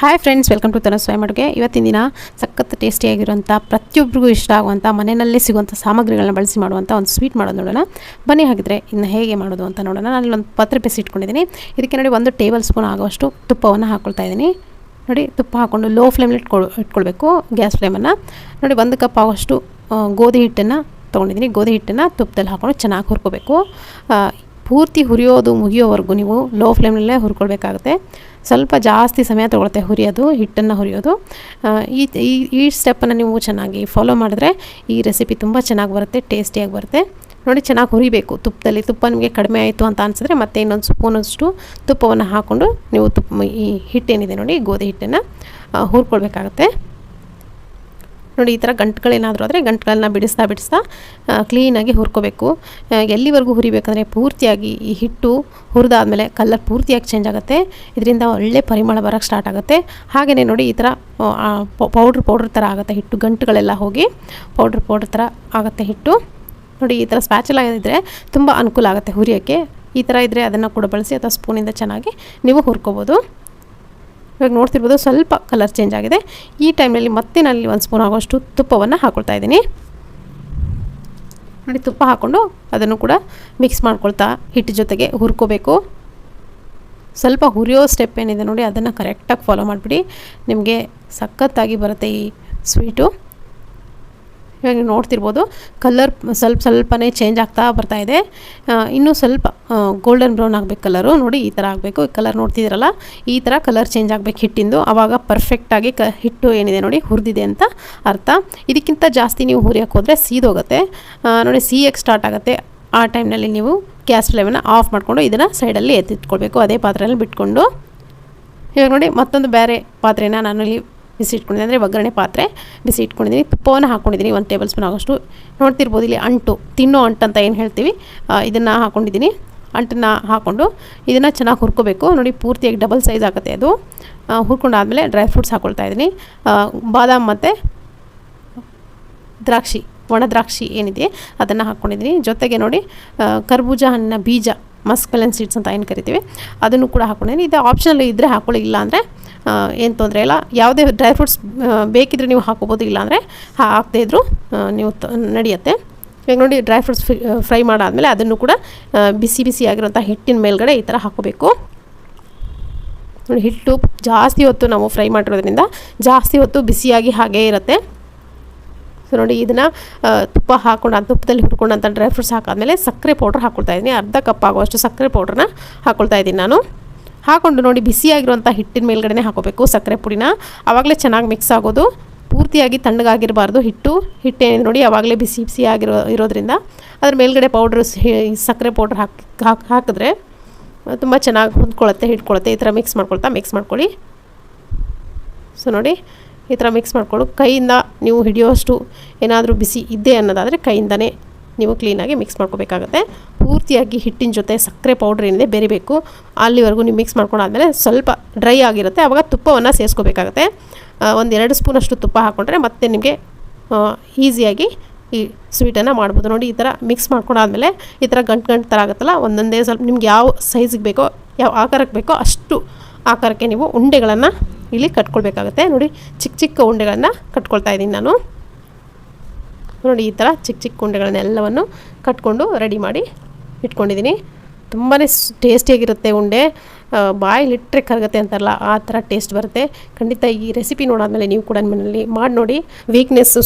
Hi friends, welcome to ತನಸ್ ಸ್ವಯಂ ಅಡುಗೆ. ಇವತ್ತಿನ ದಿನ ಸಖತ್ ಟೇಸ್ಟಿಯಾಗಿರುವಂಥ ಪ್ರತಿಯೊಬ್ಬರಿಗೂ ಇಷ್ಟ ಆಗುವಂಥ ಮನೆಯಲ್ಲೇ ಸಿಗುವಂಥ ಸಾಮಗ್ರಿಗಳನ್ನ ಬಳಸಿ ಮಾಡುವಂಥ ಒಂದು ಸ್ವೀಟ್ ಮಾಡೋದು ನೋಡೋಣ. ಬನ್ನಿ ಹಾಗಿದ್ರೆ ಇನ್ನು ಹೇಗೆ ಮಾಡೋದು ಅಂತ ನೋಡೋಣ. ನಾನು ಒಂದು ಪತ್ರೆ ಬೇಯಿಸಿ ಇಟ್ಕೊಂಡಿದ್ದೀನಿ. ಇದಕ್ಕೆ ನೋಡಿ 1 ಟೇಬಲ್ ಸ್ಪೂನ್ ಆಗುವಷ್ಟು ತುಪ್ಪವನ್ನು ಹಾಕ್ಕೊಳ್ತಾ ಇದ್ದೀನಿ. ನೋಡಿ, ತುಪ್ಪ ಹಾಕ್ಕೊಂಡು ಲೋ ಫ್ಲೇಮಲ್ಲಿ ಇಟ್ಕೊಳ್ಬೇಕು, ಗ್ಯಾಸ್ ಫ್ಲೇಮನ್ನು. ನೋಡಿ, 1 ಕಪ್ ಆಗುವಷ್ಟು ಗೋಧಿ ಹಿಟ್ಟನ್ನು ತೊಗೊಂಡಿದ್ದೀನಿ. ಗೋಧಿ ಹಿಟ್ಟನ್ನು ತುಪ್ಪದಲ್ಲಿ ಹಾಕ್ಕೊಂಡು ಚೆನ್ನಾಗಿ ಹುರ್ಕೋಬೇಕು. ಪೂರ್ತಿ ಹುರಿಯೋದು ಮುಗಿಯೋವರೆಗೂ ನೀವು ಲೋ ಫ್ಲೇಮ್ನಲ್ಲೇ ಹುರ್ಕೊಳ್ಬೇಕಾಗುತ್ತೆ. ಸ್ವಲ್ಪ ಜಾಸ್ತಿ ಸಮಯ ತೊಗೊಳುತ್ತೆ ಹುರಿಯೋದು, ಹಿಟ್ಟನ್ನು ಹುರಿಯೋದು. ಈ ಸ್ಟೆಪ್ಪನ್ನು ನೀವು ಚೆನ್ನಾಗಿ ಫಾಲೋ ಮಾಡಿದ್ರೆ ಈ ರೆಸಿಪಿ ತುಂಬ ಚೆನ್ನಾಗಿ ಬರುತ್ತೆ, ಟೇಸ್ಟಿಯಾಗಿ ಬರುತ್ತೆ. ನೋಡಿ, ಚೆನ್ನಾಗಿ ಹುರಿಬೇಕು ತುಪ್ಪದಲ್ಲಿ. ತುಪ್ಪ ನಿಮಗೆ ಕಡಿಮೆ ಆಯಿತು ಅಂತ ಅನಿಸಿದ್ರೆ ಮತ್ತೆ ಇನ್ನೊಂದು ಸ್ಪೂನಷ್ಟು ತುಪ್ಪವನ್ನು ಹಾಕ್ಕೊಂಡು ನೀವು ಈ ಹಿಟ್ಟೇನಿದೆ ನೋಡಿ, ಗೋಧಿ ಹಿಟ್ಟನ್ನು ಹುರ್ಕೊಳ್ಬೇಕಾಗತ್ತೆ. ನೋಡಿ, ಈ ಥರ ಗಂಟುಗಳೇನಾದರೂ ಆದರೆ ಗಂಟುಗಳನ್ನ ಬಿಡಿಸ್ತಾ ಕ್ಲೀನಾಗಿ ಹುರ್ಕೋಬೇಕು. ಎಲ್ಲಿವರೆಗೂ ಹುರಿಬೇಕಂದ್ರೆ ಪೂರ್ತಿಯಾಗಿ ಈ ಹಿಟ್ಟು ಹುರಿದಾದ್ಮೇಲೆ ಕಲರ್ ಪೂರ್ತಿಯಾಗಿ ಚೇಂಜ್ ಆಗುತ್ತೆ. ಇದರಿಂದ ಒಳ್ಳೆ ಪರಿಮಳ ಬರೋಕ್ಕೆ ಸ್ಟಾರ್ಟ್ ಆಗುತ್ತೆ. ಹಾಗೆಯೇ ನೋಡಿ, ಈ ಥರ ಪೌಡ್ರ್ ಥರ ಆಗುತ್ತೆ ಹಿಟ್ಟು. ಗಂಟುಗಳೆಲ್ಲ ಹೋಗಿ ಪೌಡ್ರ್ ಥರ ಆಗುತ್ತೆ ಹಿಟ್ಟು. ನೋಡಿ, ಈ ಥರ ಸ್ಪ್ಯಾಚುಲಾ ಇದ್ದರೆ ತುಂಬ ಅನುಕೂಲ ಆಗುತ್ತೆ ಹುರಿಯೋಕ್ಕೆ. ಈ ಥರ ಇದ್ದರೆ ಅದನ್ನು ಕೂಡ ಬಳಸಿ ಅಥವಾ ಸ್ಪೂನಿಂದ ಚೆನ್ನಾಗಿ ನೀವು ಹುರ್ಕೋಬೋದು. ಇವಾಗ ನೋಡ್ತಿರ್ಬೋದು, ಸ್ವಲ್ಪ ಕಲರ್ ಚೇಂಜ್ ಆಗಿದೆ. ಈ ಟೈಮ್ನಲ್ಲಿ ಮತ್ತೆ ನಾನಲ್ಲಿ 1 ಸ್ಪೂನ್ ಆಗೋಷ್ಟು ತುಪ್ಪವನ್ನು ಹಾಕ್ಕೊಳ್ತಾ ಇದ್ದೀನಿ. ನೋಡಿ, ತುಪ್ಪ ಹಾಕ್ಕೊಂಡು ಅದನ್ನು ಕೂಡ ಮಿಕ್ಸ್ ಮಾಡ್ಕೊಳ್ತಾ ಹಿಟ್ಟು ಜೊತೆಗೆ ಹುರ್ಕೋಬೇಕು. ಸ್ವಲ್ಪ ಹುರಿಯೋ ಸ್ಟೆಪ್ ಏನಿದೆ ನೋಡಿ, ಅದನ್ನು ಕರೆಕ್ಟಾಗಿ ಫಾಲೋ ಮಾಡಿಬಿಡಿ. ನಿಮಗೆ ಸಖತ್ತಾಗಿ ಬರುತ್ತೆ ಈ ಸ್ವೀಟು. ಇವಾಗ ನೀವು ನೋಡ್ತಿರ್ಬೋದು, ಕಲರ್ ಸ್ವಲ್ಪನೇ ಚೇಂಜ್ ಆಗ್ತಾ ಬರ್ತಾಯಿದೆ. ಇನ್ನೂ ಸ್ವಲ್ಪ ಗೋಲ್ಡನ್ ಬ್ರೌನ್ ಆಗಬೇಕು ಕಲರು. ನೋಡಿ, ಈ ಥರ ಆಗಬೇಕು. ಕಲರ್ ನೋಡ್ತಿದ್ದೀರಲ್ಲ, ಈ ಥರ ಕಲರ್ ಚೇಂಜ್ ಆಗಬೇಕು ಹಿಟ್ಟಿಂದು. ಆವಾಗ ಪರ್ಫೆಕ್ಟಾಗಿ ಹಿಟ್ಟು ಏನಿದೆ ನೋಡಿ ಹುರಿದಿದೆ ಅಂತ ಅರ್ಥ. ಇದಕ್ಕಿಂತ ಜಾಸ್ತಿ ನೀವು ಹುರಿಯೋಕ್ಕೆ ಹೋದರೆ ಸೀದೋಗುತ್ತೆ. ನೋಡಿ, ಸೀಯಕ್ಕೆ ಸ್ಟಾರ್ಟ್ ಆಗುತ್ತೆ. ಆ ಟೈಮ್ನಲ್ಲಿ ನೀವು ಗ್ಯಾಸ್ ಫ್ಲೇಮನ್ನು ಆಫ್ ಮಾಡಿಕೊಂಡು ಇದನ್ನು ಸೈಡಲ್ಲಿ ಎತ್ತಿಟ್ಕೊಳ್ಬೇಕು, ಅದೇ ಪಾತ್ರೆಯಲ್ಲಿ ಬಿಟ್ಕೊಂಡು. ಇವಾಗ ನೋಡಿ, ಮತ್ತೊಂದು ಬೇರೆ ಪಾತ್ರೆನ ನಾನು ಇಲ್ಲಿ ಬಿಸಿ ಇಟ್ಕೊಂಡಿದ್ದೀನಿ, ಅಂದರೆ ಒಗ್ಗರಣೆ ಪಾತ್ರೆ ಬಿಸಿ ಇಟ್ಕೊಂಡಿದ್ದೀನಿ. ತುಪ್ಪವನ್ನು ಹಾಕ್ಕೊಂಡಿದ್ದೀನಿ 1 ಟೇಬಲ್ ಸ್ಪೂನ್ ಆಗೋಷ್ಟು. ನೋಡ್ತಿರ್ಬೋದು, ಇಲ್ಲಿ ತಿನ್ನೋ ಅಂಟು ಅಂತ ಏನು ಹೇಳ್ತೀವಿ, ಇದನ್ನು ಹಾಕ್ಕೊಂಡಿದ್ದೀನಿ. ಅಂಟನ್ನು ಹಾಕ್ಕೊಂಡು ಇದನ್ನು ಚೆನ್ನಾಗಿ ಹುರ್ಕೋಬೇಕು. ನೋಡಿ, ಪೂರ್ತಿಯಾಗಿ ಡಬಲ್ ಸೈಜ್ ಆಗುತ್ತೆ ಅದು. ಹುರ್ಕೊಂಡಾದಮೇಲೆ ಡ್ರೈ ಫ್ರೂಟ್ಸ್ ಹಾಕ್ಕೊಳ್ತಾ ಇದ್ದೀನಿ. ಬಾದಾಮ್ ಮತ್ತು ದ್ರಾಕ್ಷಿ, ಒಣ ದ್ರಾಕ್ಷಿ ಏನಿದೆ ಅದನ್ನು ಹಾಕ್ಕೊಂಡಿದ್ದೀನಿ. ಜೊತೆಗೆ ನೋಡಿ, ಕರ್ಬೂಜ ಹಣ್ಣಿನ ಬೀಜ, ಮಸ್ಕಲನ್ ಸೀಡ್ಸ್ ಅಂತ ಏನು ಕರಿತೀವಿ, ಅದನ್ನು ಕೂಡ ಹಾಕ್ಕೊಂಡಿದ್ದೀನಿ. ಇದು ಆಪ್ಷನಲ್ ಇದ್ದರೆ ಹಾಕ್ಕೊಳ್ಳಿ, ಇಲ್ಲ ಅಂದರೆ ಏನು ತೊಂದರೆ ಇಲ್ಲ. ಯಾವುದೇ ಡ್ರೈ ಫ್ರೂಟ್ಸ್ ಬೇಕಿದ್ರೆ ನೀವು ಹಾಕೋಬೋದು, ಇಲ್ಲಾಂದರೆ ಹಾಕದೇ ಇದ್ದರೂ ನೀವು ನಡೆಯುತ್ತೆ. ಈಗ ನೋಡಿ, ಡ್ರೈ ಫ್ರೂಟ್ಸ್ ಫ್ರೈ ಮಾಡಾದಮೇಲೆ ಅದನ್ನು ಕೂಡ ಬಿಸಿ ಆಗಿರೋಂಥ ಹಿಟ್ಟಿನ ಮೇಲ್ಗಡೆ ಈ ಥರ ಹಾಕೋಬೇಕು. ನೋಡಿ, ಹಿಟ್ಟು ಜಾಸ್ತಿ ಹೊತ್ತು ನಾವು ಫ್ರೈ ಮಾಡಿರೋದ್ರಿಂದ ಜಾಸ್ತಿ ಹೊತ್ತು ಬಿಸಿಯಾಗಿ ಹಾಗೇ ಇರುತ್ತೆ. ಸೊ ನೋಡಿ, ಇದನ್ನು ತುಪ್ಪ ಹಾಕ್ಕೊಂಡು ಆ ತುಪ್ಪದಲ್ಲಿ ಹುರ್ಕೊಂಡಂಥ ಡ್ರೈ ಫ್ರೂಟ್ಸ್ ಹಾಕಾದ್ಮೇಲೆ ಸಕ್ಕರೆ ಪೌಡ್ರ್ ಹಾಕ್ಕೊಳ್ತಾ ಇದ್ದೀನಿ. ಅರ್ಧ ಕಪ್ ಆಗುವಷ್ಟು ಸಕ್ಕರೆ ಪೌಡ್ರನ್ನ ಹಾಕ್ಕೊಳ್ತಾ ಇದ್ದೀನಿ ನಾನು. ಹಾಕ್ಕೊಂಡು ನೋಡಿ, ಬಿಸಿಯಾಗಿರುವಂಥ ಹಿಟ್ಟಿನ ಮೇಲ್ಗಡೆ ಹಾಕೋಬೇಕು ಸಕ್ಕರೆ ಪುಡಿನ. ಆವಾಗಲೇ ಚೆನ್ನಾಗಿ ಮಿಕ್ಸ್ ಆಗೋದು. ಪೂರ್ತಿಯಾಗಿ ತಣ್ಣಗಾಗಿರಬಾರ್ದು ಹಿಟ್ಟೇನಿದೆ ನೋಡಿ, ಆವಾಗಲೇ ಇರೋದ್ರಿಂದ ಅದ್ರ ಮೇಲ್ಗಡೆ ಸಕ್ಕರೆ ಪೌಡ್ರ್ ಹಾಕಿದ್ರೆ ತುಂಬ ಚೆನ್ನಾಗಿ ಹಿಡ್ಕೊಳ್ಳುತ್ತೆ. ಈ ಥರ ಮಿಕ್ಸ್ ಮಾಡ್ಕೊಳ್ಳಿ. ಸೊ ನೋಡಿ, ಈ ಥರ ಮಿಕ್ಸ್ ಮಾಡಿಕೊಂಡು ಕೈಯಿಂದ ನೀವು ಹಿಡಿಯೋಷ್ಟು ಏನಾದರೂ ಬಿಸಿ ಇದ್ದೇ ಅನ್ನೋದಾದರೆ ಕೈಯಿಂದನೇ ನೀವು ಕ್ಲೀನಾಗಿ ಮಿಕ್ಸ್ ಮಾಡ್ಕೋಬೇಕಾಗತ್ತೆ. ಪೂರ್ತಿಯಾಗಿ ಹಿಟ್ಟಿನ ಜೊತೆ ಸಕ್ಕರೆ ಪೌಡ್ರ್ ಏನಿದೆ ಬೆರಿಬೇಕು. ಅಲ್ಲಿವರೆಗೂ ನೀವು ಮಿಕ್ಸ್ ಮಾಡ್ಕೊಂಡಾದ್ಮೇಲೆ ಸ್ವಲ್ಪ ಡ್ರೈ ಆಗಿರುತ್ತೆ, ಆವಾಗ ತುಪ್ಪವನ್ನು ಸೇರಿಸ್ಕೋಬೇಕಾಗತ್ತೆ. 1-2 ಸ್ಪೂನಷ್ಟು ತುಪ್ಪ ಹಾಕ್ಕೊಂಡ್ರೆ ಮತ್ತೆ ನಿಮಗೆ ಈಸಿಯಾಗಿ ಈ ಸ್ವೀಟನ್ನು ಮಾಡ್ಬೋದು. ನೋಡಿ, ಈ ಥರ ಮಿಕ್ಸ್ ಮಾಡ್ಕೊಂಡಾದ್ಮೇಲೆ ಈ ಥರ ಗಂಟು ಥರ ಆಗುತ್ತಲ್ಲ, ಒಂದೊಂದೇ ಸ್ವಲ್ಪ ನಿಮ್ಗೆ ಯಾವ ಸೈಜಿಗೆ ಬೇಕೋ, ಯಾವ ಆಕಾರಕ್ಕೆ ಬೇಕೋ ಅಷ್ಟು ಆಕಾರಕ್ಕೆ ನೀವು ಉಂಡೆಗಳನ್ನು ಇಲ್ಲಿ ಕಟ್ಕೊಳ್ಬೇಕಾಗುತ್ತೆ. ನೋಡಿ, ಚಿಕ್ಕ ಉಂಡೆಗಳನ್ನು ಕಟ್ಕೊಳ್ತಾ ಇದ್ದೀನಿ ನಾನು. ನೋಡಿ, ಈ ಥರ ಚಿಕ್ಕ ಉಂಡೆಗಳನ್ನೆಲ್ಲವನ್ನು ಕಟ್ಕೊಂಡು ರೆಡಿ ಮಾಡಿ ಇಟ್ಕೊಂಡಿದ್ದೀನಿ. ತುಂಬಾ ಟೇಸ್ಟಿಯಾಗಿರುತ್ತೆ ಉಂಡೆ. ಬಾಯಿಲಿಟ್ಟರೆ ಕರಗುತ್ತೆ ಅಂತಾರಲ್ಲ, ಆ ಥರ ಟೇಸ್ಟ್ ಬರುತ್ತೆ. ಖಂಡಿತ ಈ ರೆಸಿಪಿ ನೋಡಾದ್ಮೇಲೆ ನೀವು ಕೂಡ ಮನೆಯಲ್ಲಿ ಮಾಡಿ ನೋಡಿ.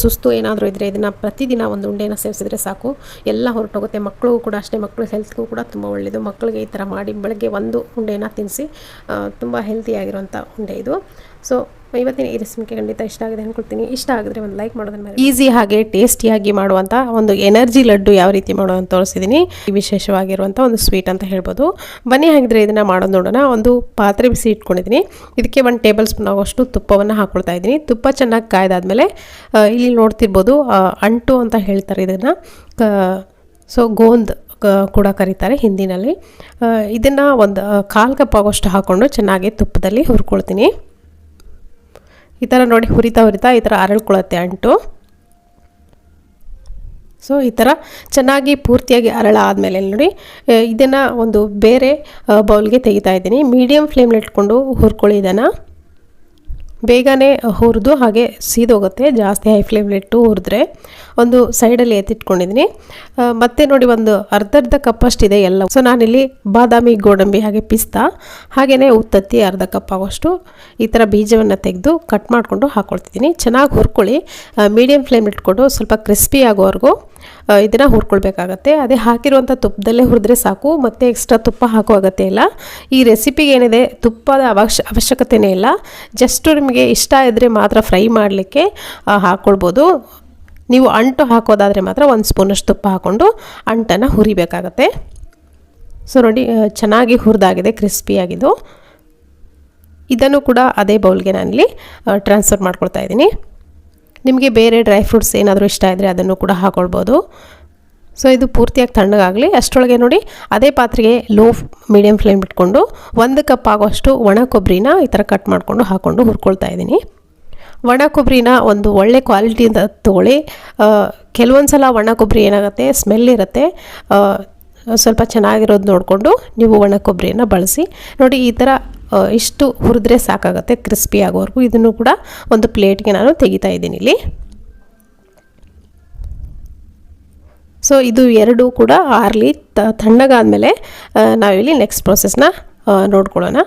ಸುಸ್ತು ಏನಾದರೂ ಇದ್ದರೆ ಇದನ್ನು ಪ್ರತಿದಿನ ಒಂದು ಉಂಡೆನ ಸೇವಿಸಿದ್ರೆ ಸಾಕು, ಎಲ್ಲ ಹೊರಟೋಗುತ್ತೆ. ಮಕ್ಕಳಿಗೂ ಕೂಡ ಅಷ್ಟೇ, ಮಕ್ಕಳ ಹೆಲ್ತ್ಗೂ ಕೂಡ ತುಂಬ ಒಳ್ಳೆಯದು. ಮಕ್ಕಳಿಗೆ ಈ ಥರ ಮಾಡಿ ಬೆಳಗ್ಗೆ 1 ಉಂಡೆನ ತಿನ್ನಿಸಿ. ತುಂಬ ಹೆಲ್ತಿಯಾಗಿರುವಂಥ ಉಂಡೆ ಇದು. ಸೊ ಇವತ್ತಿನ ಈ ರೆಸಿಪಿಗೆ ಖಂಡಿತ ಇಷ್ಟ ಆಗಿದೆ ಅಂದ್ಕೊಳ್ತೀನಿ. ಇಷ್ಟ ಆಗಿದ್ರೆ ಒಂದು ಲೈಕ್ ಮಾಡೋದನ್ನ ಈಸಿ ಹಾಗೆ ಟೇಸ್ಟಿಯಾಗಿ ಮಾಡುವಂಥ ಒಂದು ಎನರ್ಜಿ ಲಡ್ಡು ಯಾವ ರೀತಿ ಮಾಡೋದು ತೋರಿಸಿದ್ದೀನಿ. ವಿಶೇಷವಾಗಿರುವಂಥ ಒಂದು ಸ್ವೀಟ್ ಅಂತ ಹೇಳ್ಬೋದು. ಬನ್ನಿ ಹಾಗಿದ್ರೆ ಇದನ್ನು ಮಾಡೋದು ನೋಡೋಣ. ಒಂದು ಪಾತ್ರೆ ಬಿಸಿ ಇಟ್ಕೊಂಡಿದ್ದೀನಿ. ಇದಕ್ಕೆ 1 ಟೇಬಲ್ ಸ್ಪೂನ್ ಆಗೋಷ್ಟು ತುಪ್ಪವನ್ನು ಹಾಕ್ಕೊಳ್ತಾ ಇದ್ದೀನಿ. ತುಪ್ಪ ಚೆನ್ನಾಗಿ ಕಾಯ್ದಾದ್ಮೇಲೆ ಇಲ್ಲಿ ನೋಡ್ತಿರ್ಬೋದು, ಅಂಟು ಅಂತ ಹೇಳ್ತಾರೆ ಇದನ್ನು. ಸೊ ಗೋಂದ್ ಕೂಡ ಕರೀತಾರೆ ಹಿಂದಿನಲ್ಲಿ. ಇದನ್ನು ಒಂದು 1/4 ಕಪ್ ಆಗೋಷ್ಟು ಹಾಕ್ಕೊಂಡು ಚೆನ್ನಾಗಿ ತುಪ್ಪದಲ್ಲಿ ಹುರ್ಕೊಳ್ತೀನಿ. ಈ ಥರ ನೋಡಿ, ಹುರಿತಾ ಈ ಥರ ಅರಳ್ಕೊಳ್ಳುತ್ತೆ ಅಂಟು. ಸೊ ಈ ಥರ ಚೆನ್ನಾಗಿ ಪೂರ್ತಿಯಾಗಿ ಅರಳ ಆದಮೇಲೆ ನೋಡಿ ಇದನ್ನು ಒಂದು ಬೇರೆ ಬೌಲ್ಗೆ ತೆಗಿತಾ ಇದ್ದೀನಿ. ಮೀಡಿಯಮ್ ಫ್ಲೇಮ್ಲಿ ಇಟ್ಕೊಂಡು ಹುರ್ಕೊಳ್ಳಿ ಇದನ್ನು. ಬೇಗನೆ ಹುರಿದು ಹಾಗೆ ಸೀದೋಗುತ್ತೆ. ಜಾಸ್ತಿ ಹೈ ಫ್ಲೇಮ್ಲಿಟ್ಟು ಹುರಿದ್ರೆ ಒಂದು ಸೈಡಲ್ಲಿ ಎತ್ತಿಟ್ಕೊಂಡಿದ್ದೀನಿ. ಮತ್ತು ನೋಡಿ ಒಂದು ಅರ್ಧ ಕಪ್ಪಷ್ಟಿದೆ ಎಲ್ಲ. ಸೊ ನಾನಿಲ್ಲಿ ಬಾದಾಮಿ, ಗೋಡಂಬಿ ಹಾಗೆ ಪಿಸ್ತಾ ಹಾಗೆಯೇ ಉತ್ತತ್ತಿ ಅರ್ಧ ಕಪ್ ಆಗೋಷ್ಟು ಈ ಥರ ಬೀಜವನ್ನು ತೆಗೆದು ಕಟ್ ಮಾಡಿಕೊಂಡು ಹಾಕ್ಕೊಳ್ತಿದ್ದೀನಿ. ಚೆನ್ನಾಗಿ ಹುರ್ಕೊಳ್ಳಿ. ಮೀಡಿಯಮ್ ಫ್ಲೇಮ್ ಇಟ್ಕೊಂಡು ಸ್ವಲ್ಪ ಕ್ರಿಸ್ಪಿ ಆಗೋವರೆಗೂ ಇದನ್ನು ಹುರ್ಕೊಳ್ಬೇಕಾಗತ್ತೆ. ಅದೇ ಹಾಕಿರುವಂಥ ತುಪ್ಪದಲ್ಲೇ ಹುರಿದ್ರೆ ಸಾಕು, ಮತ್ತು ಎಕ್ಸ್ಟ್ರಾ ತುಪ್ಪ ಹಾಕೋ ಅಗತ್ಯ ಇಲ್ಲ. ಈ ರೆಸಿಪಿಗೆ ಏನಿದೆ ತುಪ್ಪದ ಅವಶ್ಯಕತೆಯೇ ಇಲ್ಲ. ಜಸ್ಟು ನಿಮಗೆ ಇಷ್ಟ ಇದ್ದರೆ ಮಾತ್ರ ಫ್ರೈ ಮಾಡಲಿಕ್ಕೆ ಹಾಕ್ಕೊಳ್ಬೋದು. ನೀವು ಅಂಟು ಹಾಕೋದಾದರೆ ಮಾತ್ರ 1 ಸ್ಪೂನಷ್ಟು ತುಪ್ಪ ಹಾಕ್ಕೊಂಡು ಅಂಟನ್ನು ಹುರಿಬೇಕಾಗತ್ತೆ. ಸೊ ನೋಡಿ ಚೆನ್ನಾಗಿ ಹುರಿದಾಗಿದೆ, ಕ್ರಿಸ್ಪಿಯಾಗಿದ್ದು. ಇದನ್ನು ಕೂಡ ಅದೇ ಬೌಲ್ಗೆ ನಾನಿಲ್ಲಿ ಟ್ರಾನ್ಸ್ಫರ್ ಮಾಡ್ಕೊಳ್ತಾ ಇದ್ದೀನಿ. ನಿಮಗೆ ಬೇರೆ ಡ್ರೈ ಫ್ರೂಟ್ಸ್ ಏನಾದರೂ ಇಷ್ಟ ಇದ್ದರೆ ಅದನ್ನು ಕೂಡ ಹಾಕ್ಕೊಳ್ಬೋದು. ಸೊ ಇದು ಪೂರ್ತಿಯಾಗಿ ತಣ್ಣಗಾಗಲಿ. ಅಷ್ಟರೊಳಗೆ ನೋಡಿ ಅದೇ ಪಾತ್ರೆಗೆ ಲೋ ಮೀಡಿಯಮ್ ಫ್ಲೇಮ್ ಇಟ್ಕೊಂಡು 1 ಕಪ್ ಆಗೋಷ್ಟು ಒಣ ಕೊಬ್ಬರಿನ ಈ ಥರ ಕಟ್ ಮಾಡಿಕೊಂಡು ಹಾಕ್ಕೊಂಡು ಹುರ್ಕೊಳ್ತಾ ಇದ್ದೀನಿ. ಒಣ ಕೊಬ್ಬರಿನ ಒಂದು ಒಳ್ಳೆ ಕ್ವಾಲಿಟಿಯಿಂದ ತೊಗೊಳ್ಳಿ. ಕೆಲವೊಂದು ಸಲ ಒಣ ಕೊಬ್ಬರಿ ಏನಾಗುತ್ತೆ, ಸ್ಮೆಲ್ ಇರುತ್ತೆ. ಸ್ವಲ್ಪ ಚೆನ್ನಾಗಿರೋದು ನೋಡಿಕೊಂಡು ನೀವು ಒಣ ಕೊಬ್ಬರಿಯನ್ನು ಬಳಸಿ. ನೋಡಿ ಈ ಥರ ಇಷ್ಟು ಹುರಿದ್ರೆ ಸಾಕಾಗುತ್ತೆ, ಕ್ರಿಸ್ಪಿ ಆಗೋವರೆಗೂ. ಇದನ್ನು ಕೂಡ ಒಂದು ಪ್ಲೇಟ್ಗೆ ನಾನು ತೆಗಿತಾ ಇದ್ದೀನಿ ಇಲ್ಲಿ. ಸೊ ಇದು ಎರಡೂ ಕೂಡ ಆರ್ಲಿ ತಣ್ಣಗಾದಮೇಲೆ ನಾವಿಲ್ಲಿ ನೆಕ್ಸ್ಟ್ ಪ್ರೊಸೆಸ್ನ ನೋಡ್ಕೊಳ್ಳೋಣ.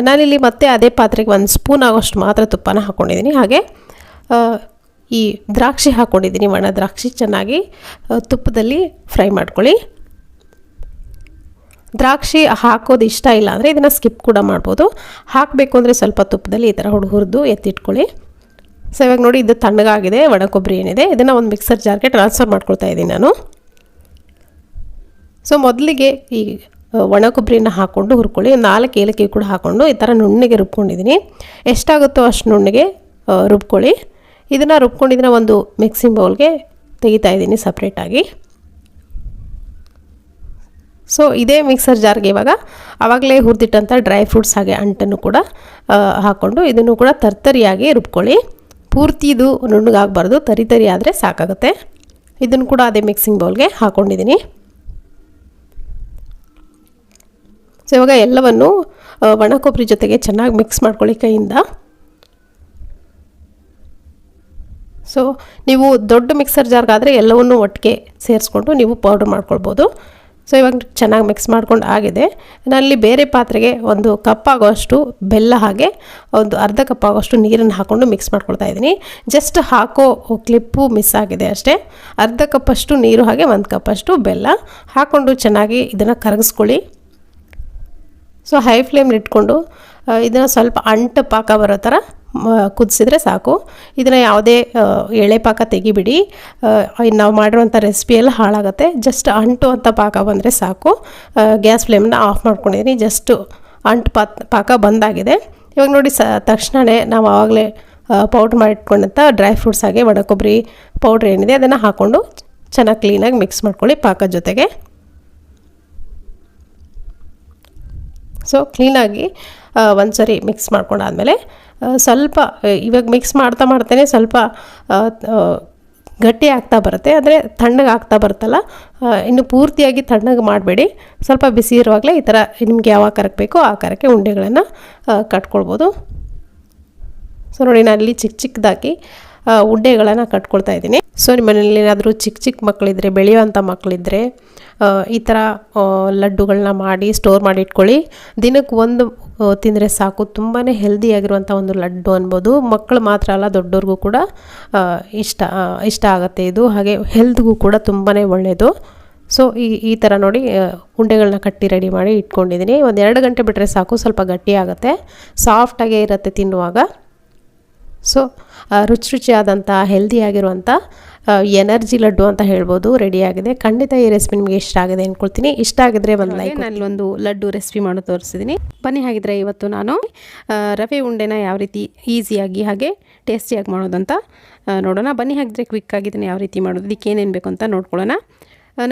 ನಾನಿಲ್ಲಿ ಮತ್ತೆ ಅದೇ ಪಾತ್ರೆಗೆ 1 ಸ್ಪೂನ್ ಆಗೋಷ್ಟು ಮಾತ್ರ ತುಪ್ಪನ ಹಾಕ್ಕೊಂಡಿದ್ದೀನಿ. ಹಾಗೆ ಈ ದ್ರಾಕ್ಷಿ ಹಾಕ್ಕೊಂಡಿದ್ದೀನಿ, ಒಣ ದ್ರಾಕ್ಷಿ. ಚೆನ್ನಾಗಿ ತುಪ್ಪದಲ್ಲಿ ಫ್ರೈ ಮಾಡ್ಕೊಳ್ಳಿ. ದ್ರಾಕ್ಷಿ ಹಾಕೋದು ಇಷ್ಟ ಇಲ್ಲ ಅಂದರೆ ಇದನ್ನು ಸ್ಕಿಪ್ ಕೂಡ ಮಾಡ್ಬೋದು. ಹಾಕಬೇಕು ಅಂದರೆ ಸ್ವಲ್ಪ ತುಪ್ಪದಲ್ಲಿ ಈ ಥರ ಹುರಿದು ಎತ್ತಿಟ್ಕೊಳ್ಳಿ. ಸೊ ಇವಾಗ ನೋಡಿ ಇದು ತಣ್ಣಗಾಗಿದೆ. ಒಣ ಕೊಬ್ಬರಿ ಏನಿದೆ ಇದನ್ನು ಒಂದು ಮಿಕ್ಸರ್ ಜಾರ್ಗೆ ಟ್ರಾನ್ಸ್ಫರ್ ಮಾಡ್ಕೊಳ್ತಾ ಇದ್ದೀನಿ ನಾನು. ಸೊ ಮೊದಲಿಗೆ ಈ ಒಣ ಕೊಬ್ಬರಿನ ಹಾಕ್ಕೊಂಡು ಹುರ್ಕೊಳ್ಳಿ. 4 ಏಲಕ್ಕಿ ಕೂಡ ಹಾಕ್ಕೊಂಡು ಈ ಥರ ನುಣ್ಣಗೆ ರುಬ್ಕೊಂಡಿದ್ದೀನಿ. ಎಷ್ಟಾಗುತ್ತೋ ಅಷ್ಟು ನುಣ್ಣಗೆ ರುಬ್ಕೊಳ್ಳಿ. ಇದನ್ನು ರುಬ್ಕೊಂಡಿದ್ದನ್ನ ಒಂದು ಮಿಕ್ಸಿಂಗ್ ಬೌಲ್ಗೆ ತೆಗಿತಾ ಇದ್ದೀನಿ ಸಪ್ರೇಟಾಗಿ. ಸೊ ಇದೇ ಮಿಕ್ಸರ್ ಜಾರ್ಗೆ ಇವಾಗ ಆವಾಗಲೇ ಹುರಿದಿಟ್ಟಂಥ ಡ್ರೈ ಫ್ರೂಟ್ಸ್ ಹಾಗೆ ಅಂಟನ್ನು ಕೂಡ ಹಾಕ್ಕೊಂಡು ಇದನ್ನು ಕೂಡ ತರ್ತರಿಯಾಗಿ ರುಬ್ಕೊಳ್ಳಿ. ಪೂರ್ತಿ ಇದು ನುಣ್ಣಗಾಗಬಾರ್ದು, ತರಿ ಆದರೆ ಸಾಕಾಗುತ್ತೆ. ಇದನ್ನು ಕೂಡ ಅದೇ ಮಿಕ್ಸಿಂಗ್ ಬೌಲ್ಗೆ ಹಾಕ್ಕೊಂಡಿದ್ದೀನಿ. ಸೊ ಇವಾಗ ಎಲ್ಲವನ್ನು ಒಣ ಕೊಬ್ಬರಿ ಜೊತೆಗೆ ಚೆನ್ನಾಗಿ ಮಿಕ್ಸ್ ಮಾಡ್ಕೊಳ್ಳಿ ಕೈಯಿಂದ. ಸೊ ನೀವು ದೊಡ್ಡ ಮಿಕ್ಸರ್ ಜಾರ್ಗಾದರೆ ಎಲ್ಲವನ್ನೂ ಒಟ್ಟಿಗೆ ಸೇರಿಸ್ಕೊಂಡು ನೀವು ಪೌಡ್ರ್ ಮಾಡ್ಕೊಳ್ಬೋದು. ಸೊ ಇವಾಗ ಚೆನ್ನಾಗಿ ಮಿಕ್ಸ್ ಮಾಡ್ಕೊಂಡು ಆಗಿದೆ. ನಾನಲ್ಲಿ ಬೇರೆ ಪಾತ್ರೆಗೆ 1 ಕಪ್ ಆಗೋಷ್ಟು ಬೆಲ್ಲ ಹಾಗೆ ಒಂದು ಅರ್ಧ ಕಪ್ ಆಗೋಷ್ಟು ನೀರನ್ನು ಹಾಕ್ಕೊಂಡು ಮಿಕ್ಸ್ ಮಾಡ್ಕೊಳ್ತಾ ಇದ್ದೀನಿ. ಜಸ್ಟ್ ಹಾಕೋ ಕ್ಲಿಪ್ಪು ಮಿಸ್ ಆಗಿದೆ ಅಷ್ಟೇ. ಅರ್ಧ ಕಪ್ಪಷ್ಟು ನೀರು ಹಾಗೆ 1 ಕಪ್ಪಷ್ಟು ಬೆಲ್ಲ ಹಾಕ್ಕೊಂಡು ಚೆನ್ನಾಗಿ ಇದನ್ನು ಕರಗಿಸ್ಕೊಳ್ಳಿ. ಸೊ ಹೈ ಫ್ಲೇಮ್ಲಿ ಇಟ್ಕೊಂಡು ಇದನ್ನು ಸ್ವಲ್ಪ ಅಂಟು ಪಾಕ ಬರೋ ಥರ ಕುದಿಸಿದ್ರೆ ಸಾಕು. ಇದನ್ನು ಯಾವುದೇ ಎಳೆ ಪಾಕ ತೆಗಿಬಿಡಿ, ನಾವು ಮಾಡಿರುವಂಥ ರೆಸಿಪಿ ಎಲ್ಲ ಹಾಳಾಗುತ್ತೆ. ಜಸ್ಟ್ ಅಂಟು ಅಂತ ಪಾಕ ಬಂದರೆ ಸಾಕು. ಗ್ಯಾಸ್ ಫ್ಲೇಮನ್ನ ಆಫ್ ಮಾಡ್ಕೊಂಡಿದ್ದೀನಿ. ಜಸ್ಟು ಅಂಟು ಪಾಕ ಬಂದಾಗಿದೆ. ಇವಾಗ ನೋಡಿ ತಕ್ಷಣವೇ ನಾವು ಆವಾಗಲೇ ಪೌಡ್ರ್ ಮಾಡಿಟ್ಕೊಂಡಂಥ ಡ್ರೈ ಫ್ರೂಟ್ಸ್ ಹಾಗೆ ಒಣ ಕೊಬ್ಬರಿ ಪೌಡ್ರ್ ಏನಿದೆ ಅದನ್ನು ಹಾಕ್ಕೊಂಡು ಚೆನ್ನಾಗಿ ಕ್ಲೀನಾಗಿ ಮಿಕ್ಸ್ ಮಾಡ್ಕೊಳ್ಳಿ ಪಾಕದ ಜೊತೆಗೆ. ಸೊ ಕ್ಲೀನಾಗಿ ಒಂದು ಸರಿ ಮಿಕ್ಸ್ ಮಾಡ್ಕೊಂಡಾದಮೇಲೆ ಸ್ವಲ್ಪ ಇವಾಗ ಮಿಕ್ಸ್ ಮಾಡ್ತಾನೆ ಸ್ವಲ್ಪ ಗಟ್ಟಿ ಆಗ್ತಾ ಬರುತ್ತೆ. ಅಂದರೆ ತಣ್ಣಗೆ ಆಗ್ತಾ ಬರುತ್ತಲ್ಲ, ಇನ್ನು ಪೂರ್ತಿಯಾಗಿ ತಣ್ಣಗೆ ಮಾಡಬೇಡಿ. ಸ್ವಲ್ಪ ಬಿಸಿ ಇರುವಾಗಲೇ ಈ ಥರ ನಿಮಗೆ ಯಾವಾಗ ಕರಕ್ಕೆ ಬೇಕೋ ಆ ಕರಕ್ಕೆ ಉಂಡೆಗಳನ್ನು ಕಟ್ಕೊಳ್ಬೋದು. ಸೊ ನೋಡಿ ನಾನಿಲ್ಲಿ ಚಿಕ್ಕದಾಗಿ ಉಂಡೆಗಳನ್ನು ಕಟ್ಕೊಳ್ತಾ ಇದ್ದೀನಿ. ಸೊ ನಿಮ್ಮ ಮನೇಲಿ ಏನಾದರೂ ಚಿಕ್ಕ ಮಕ್ಕಳಿದ್ರೆ, ಬೆಳೆಯುವಂಥ ಮಕ್ಕಳಿದ್ರೆ ಈ ಥರ ಲಡ್ಡುಗಳನ್ನ ಮಾಡಿ ಸ್ಟೋರ್ ಮಾಡಿ ಇಟ್ಕೊಳ್ಳಿ. ದಿನಕ್ಕೆ 1 ತಿಂದರೆ ಸಾಕು. ತುಂಬಾ ಹೆಲ್ದಿಯಾಗಿರುವಂಥ ಒಂದು ಲಡ್ಡು ಅನ್ಬೋದು. ಮಕ್ಕಳು ಮಾತ್ರ ಅಲ್ಲ, ದೊಡ್ಡವ್ರಿಗೂ ಕೂಡ ಇಷ್ಟ ಆಗುತ್ತೆ ಇದು. ಹಾಗೆ ಹೆಲ್ತ್ಗೂ ಕೂಡ ತುಂಬಾ ಒಳ್ಳೆಯದು. ಸೊ ಈ ಥರ ನೋಡಿ ಉಂಡೆಗಳನ್ನ ಕಟ್ಟಿ ರೆಡಿ ಮಾಡಿ ಇಟ್ಕೊಂಡಿದ್ದೀನಿ. 1-2 ಗಂಟೆ ಬಿಟ್ಟರೆ ಸಾಕು, ಸ್ವಲ್ಪ ಗಟ್ಟಿ ಆಗುತ್ತೆ, ಸಾಫ್ಟಾಗೇ ಇರುತ್ತೆ ತಿನ್ನುವಾಗ. ಸೊ ರುಚಿಯಾದಂಥ ಹೆಲ್ದಿಯಾಗಿರುವಂಥ ಎನರ್ಜಿ ಲಡ್ಡು ಅಂತ ಹೇಳ್ಬೋದು ರೆಡಿಯಾಗಿದೆ. ಖಂಡಿತ ಈ ರೆಸಿಪಿ ನಿಮಗೆ ಇಷ್ಟ ಆಗಿದೆ ಅಂದ್ಕೊಳ್ತೀನಿ. ಇಷ್ಟ ಆಗಿದ್ರೆ ಒಂದು ಲೈಕ್. ನಾನೊಂದು ಲಡ್ಡು ರೆಸಿಪಿ ಮಾಡಿ ತೋರಿಸಿದ್ದೀನಿ. ಬನ್ನಿ ಹಾಗಿದ್ರೆ ಇವತ್ತು ನಾನು ರವೆ ಉಂಡೆನ ಯಾವ ರೀತಿ ಈಸಿಯಾಗಿ ಹಾಗೆ ಟೇಸ್ಟಿಯಾಗಿ ಮಾಡೋದಂತ ನೋಡೋಣ. ಬನ್ನಿ ಹಾಗಿದ್ರೆ ಕ್ವಿಕ್ಕಾಗಿ ಇದನ್ನು ಯಾವ ರೀತಿ ಮಾಡೋದು, ಇದಕ್ಕೆ ಏನೇನು ಬೇಕು ಅಂತ ನೋಡ್ಕೊಳ್ಳೋಣ.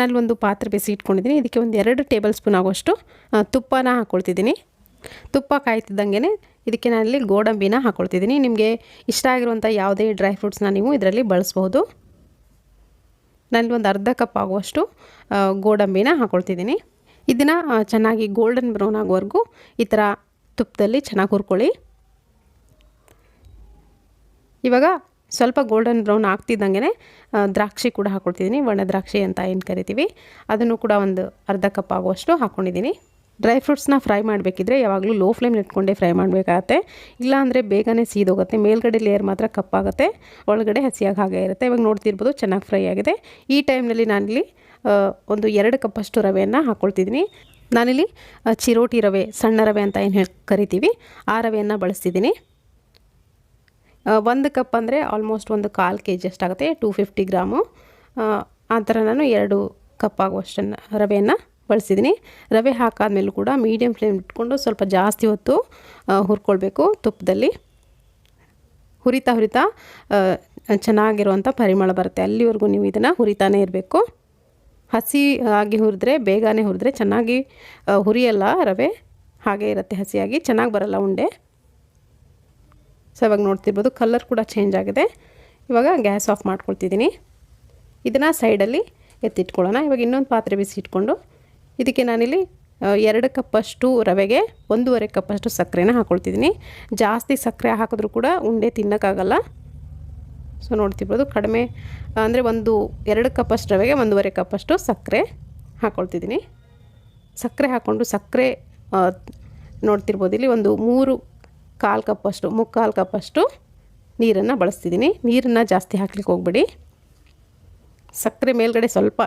ನಾನು ಒಂದು ಪಾತ್ರೆ ಬೇಯಿಸಿ ಇಟ್ಕೊಂಡಿದ್ದೀನಿ. ಇದಕ್ಕೆ 2 ಟೇಬಲ್ ಸ್ಪೂನ್ ಆಗೋಷ್ಟು ತುಪ್ಪನ ಹಾಕ್ಕೊಳ್ತಿದ್ದೀನಿ. ತುಪ್ಪ ಕಾಯ್ತಿದ್ದಂಗೆ ಇದಕ್ಕೆ ನಾನಿಲ್ಲಿ ಗೋಡಂಬಿನ ಹಾಕ್ಕೊಳ್ತಿದ್ದೀನಿ. ನಿಮಗೆ ಇಷ್ಟ ಆಗಿರುವಂಥ ಯಾವುದೇ ಡ್ರೈ ಫ್ರೂಟ್ಸ್ನ ನೀವು ಇದರಲ್ಲಿ ಬಳಸ್ಬೋದು. ನಾನಿಲ್ಲಿ ಒಂದು ಅರ್ಧ ಕಪ್ ಆಗುವಷ್ಟು ಗೋಡಂಬಿನ ಹಾಕ್ಕೊಳ್ತಿದ್ದೀನಿ. ಇದನ್ನು ಚೆನ್ನಾಗಿ ಗೋಲ್ಡನ್ ಬ್ರೌನ್ ಆಗೋವರೆಗೂ ಈ ಥರ ತುಪ್ಪದಲ್ಲಿ ಚೆನ್ನಾಗಿ ಹುರ್ಕೊಳ್ಳಿ. ಇವಾಗ ಸ್ವಲ್ಪ ಗೋಲ್ಡನ್ ಬ್ರೌನ್ ಆಗ್ತಿದ್ದಂಗೆ ದ್ರಾಕ್ಷಿ ಕೂಡ ಹಾಕ್ಕೊಳ್ತಿದ್ದೀನಿ, ಒಣ ದ್ರಾಕ್ಷಿ ಅಂತ ಏನು ಕರಿತೀವಿ. ಅದನ್ನು ಕೂಡ ಒಂದು ಅರ್ಧ ಕಪ್ ಆಗುವಷ್ಟು ಹಾಕ್ಕೊಂಡಿದ್ದೀನಿ. ಡ್ರೈ ಫ್ರೂಟ್ಸ್ನ ಫ್ರೈ ಮಾಡಬೇಕಿದ್ರೆ ಯಾವಾಗಲೂ ಲೋ ಫ್ಲೇಮ್ ಇಟ್ಕೊಂಡೇ ಫ್ರೈ ಮಾಡಬೇಕಾಗತ್ತೆ, ಇಲ್ಲಾಂದರೆ ಬೇಗನೆ ಸೀದೋಗುತ್ತೆ. ಮೇಲ್ಗಡೆ ಲೇಯರ್ ಮಾತ್ರ ಕಪ್ಪಾಗುತ್ತೆ, ಒಳಗಡೆ ಹಸಿಯಾಗಿ ಹಾಗೆ ಇರುತ್ತೆ. ಇವಾಗ ನೋಡ್ತಿರ್ಬೋದು ಚೆನ್ನಾಗಿ ಫ್ರೈ ಆಗಿದೆ. ಈ ಟೈಮ್ನಲ್ಲಿ ನಾನಿಲ್ಲಿ ಒಂದು 2 ಕಪ್ಪಷ್ಟು ರವೆಯನ್ನು ಹಾಕ್ಕೊಳ್ತಿದ್ದೀನಿ. ನಾನಿಲ್ಲಿ ಚಿರೋಟಿ ರವೆ, ಸಣ್ಣ ರವೆ ಅಂತ ಏನು ಕರಿತೀವಿ, ಆ ರವೆಯನ್ನು ಬಳಸ್ತಿದ್ದೀನಿ. 1 ಕಪ್ ಅಂದರೆ ಆಲ್ಮೋಸ್ಟ್ ಒಂದು 1/4 kg ಅಷ್ಟಾಗುತ್ತೆ, 250 ಗ್ರಾಮು. ಆ ಥರ ನಾನು 2 ಕಪ್ ಆಗುವಷ್ಟನ್ನು ರವೆಯನ್ನು ಬಳಸಿದ್ದೀನಿ. ರವೆ ಹಾಕಾದ್ಮೇಲೂ ಕೂಡ ಮೀಡಿಯಮ್ ಫ್ಲೇಮ್ ಇಟ್ಕೊಂಡು ಸ್ವಲ್ಪ ಜಾಸ್ತಿ ಹೊತ್ತು ಹುರ್ಕೊಳ್ಬೇಕು ತುಪ್ಪದಲ್ಲಿ. ಹುರಿತಾ ಚೆನ್ನಾಗಿರುವಂಥ ಪರಿಮಳ ಬರುತ್ತೆ, ಅಲ್ಲಿವರೆಗೂ ನೀವು ಇದನ್ನು ಹುರಿತಾನೇ ಇರಬೇಕು. ಹಸಿ ಆಗಿ ಹುರಿದ್ರೆ, ಬೇಗನೆ ಹುರಿದ್ರೆ ಚೆನ್ನಾಗಿ ಹುರಿಯಲ್ಲ ರವೆ, ಹಾಗೇ ಇರುತ್ತೆ ಹಸಿಯಾಗಿ, ಚೆನ್ನಾಗಿ ಬರಲ್ಲ ಉಂಡೆ. ಸೊ ಇವಾಗ ನೋಡ್ತಿರ್ಬೋದು ಕಲರ್ ಕೂಡ ಚೇಂಜ್ ಆಗಿದೆ. ಇವಾಗ ಗ್ಯಾಸ್ ಆಫ್ ಮಾಡ್ಕೊಳ್ತಿದ್ದೀನಿ. ಇದನ್ನು ಸೈಡಲ್ಲಿ ಎತ್ತಿಟ್ಕೊಳ್ಳೋಣ. ಇವಾಗ ಇನ್ನೊಂದು ಪಾತ್ರೆ ಬಿಸಿ ಇಟ್ಕೊಂಡು ಇದಕ್ಕೆ ನಾನಿಲ್ಲಿ 2 ಕಪ್ಪಷ್ಟು ರವೆಗೆ 1.5 ಕಪ್ಪಷ್ಟು ಸಕ್ಕರೆನ ಹಾಕ್ಕೊಳ್ತಿದ್ದೀನಿ. ಜಾಸ್ತಿ ಸಕ್ಕರೆ ಹಾಕಿದ್ರೂ ಕೂಡ ಉಂಡೆ ತಿನ್ನೋಕ್ಕಾಗಲ್ಲ. ಸೊ ನೋಡ್ತಿರ್ಬೋದು ಕಡಿಮೆ ಅಂದರೆ 2 ಕಪ್ಪಷ್ಟು ರವೆಗೆ 1.5 ಕಪ್ಪಷ್ಟು ಸಕ್ಕರೆ ಹಾಕ್ಕೊಳ್ತಿದ್ದೀನಿ. ಸಕ್ಕರೆ ಹಾಕ್ಕೊಂಡು ಸಕ್ಕರೆ ನೋಡ್ತಿರ್ಬೋದು ಇಲ್ಲಿ ಒಂದು 3/4 ಕಪ್ಪಷ್ಟು, 3/4 ಕಪ್ಪಷ್ಟು ನೀರನ್ನು ಬಳಸ್ತಿದ್ದೀನಿ. ನೀರನ್ನು ಜಾಸ್ತಿ ಹಾಕ್ಲಿಕ್ಕೆ ಹೋಗ್ಬೇಡಿ, ಸಕ್ಕರೆ ಮೇಲ್ಗಡೆ ಸ್ವಲ್ಪ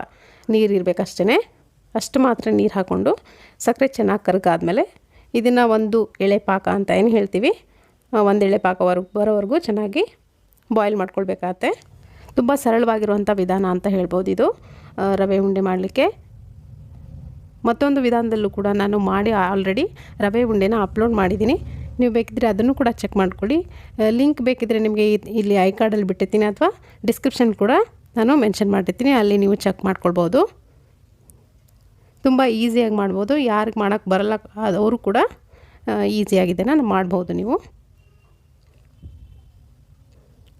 ನೀರು ಇರಬೇಕಷ್ಟೇ, ಅಷ್ಟು ಮಾತ್ರ ನೀರು ಹಾಕ್ಕೊಂಡು ಸಕ್ಕರೆ ಚೆನ್ನಾಗಿ ಕರಗಾದ್ಮೇಲೆ ಇದನ್ನು ಒಂದು ಎಳೆ ಪಾಕ ಅಂತ ಏನು ಹೇಳ್ತೀವಿ, ಒಂದು ಎಳೆ ಪಾಕ ಬರೋವರೆಗೂ ಚೆನ್ನಾಗಿ ಬಾಯ್ಲ್ ಮಾಡ್ಕೊಳ್ಬೇಕಾಗತ್ತೆ. ತುಂಬ ಸರಳವಾಗಿರುವಂಥ ವಿಧಾನ ಅಂತ ಹೇಳ್ಬೋದು ಇದು ರವೆ ಉಂಡೆ ಮಾಡಲಿಕ್ಕೆ. ಮತ್ತೊಂದು ವಿಧಾನದಲ್ಲೂ ಕೂಡ ನಾನು ಮಾಡಿ ಆಲ್ರೆಡಿ ರವೆ ಉಂಡೆನ ಅಪ್ಲೋಡ್ ಮಾಡಿದ್ದೀನಿ, ನೀವು ಬೇಕಿದ್ದರೆ ಅದನ್ನು ಕೂಡ ಚೆಕ್ ಮಾಡ್ಕೊಳ್ಳಿ. ಲಿಂಕ್ ಬೇಕಿದ್ದರೆ ನಿಮಗೆ ಇಲ್ಲಿ ಐ ಕಾರ್ಡಲ್ಲಿ ಬಿಟ್ಟಿರ್ತೀನಿ, ಅಥವಾ ಡಿಸ್ಕ್ರಿಪ್ಷನ್ ಕೂಡ ನಾನು ಮೆನ್ಷನ್ ಮಾಡಿರ್ತೀನಿ, ಅಲ್ಲಿ ನೀವು ಚೆಕ್ ಮಾಡ್ಕೊಳ್ಬೋದು. ತುಂಬ ಈಸಿಯಾಗಿ ಮಾಡ್ಬೋದು, ಯಾರಿಗೆ ಮಾಡೋಕ್ಕೆ ಬರಲ್ಲ ಅವರು ಕೂಡ ಈಸಿಯಾಗಿದ್ದೆನ ಮಾಡ್ಬೋದು ನೀವು.